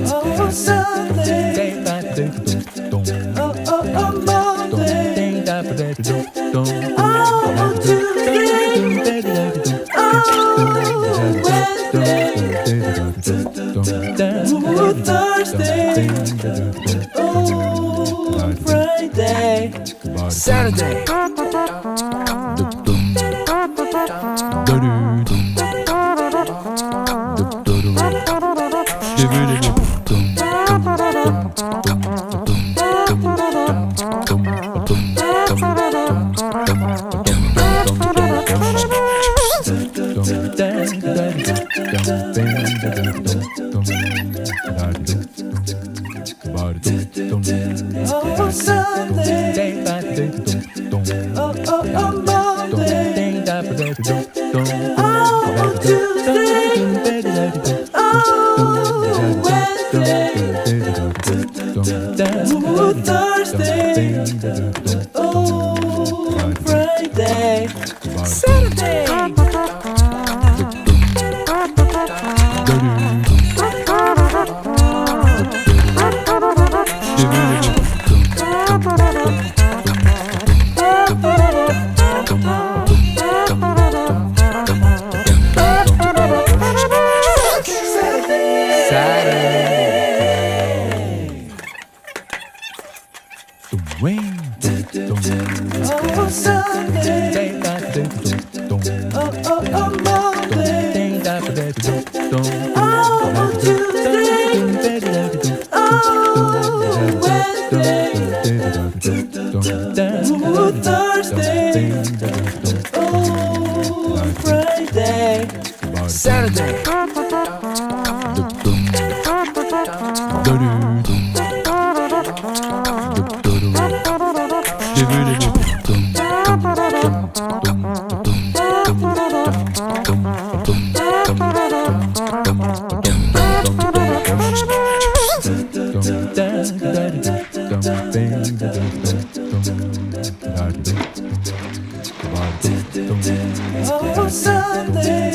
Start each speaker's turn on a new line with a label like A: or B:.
A: Oh, Sunday. Oh, Monday. Oh, Tuesday. Oh, Wednesday. Oh, Thursday. Oh, Friday. Saturday. Oh, Sunday. Oh, Monday. Oh, Tuesday. Oh, Wednesday. Oh, Thursday. Oh, Friday. Saturday. Oh, Sunday. Oh, Monday. Oh, Tuesday. Oh, Wednesday. Oh, Thursday. Oh, Friday. Saturday. Oh, Sunday.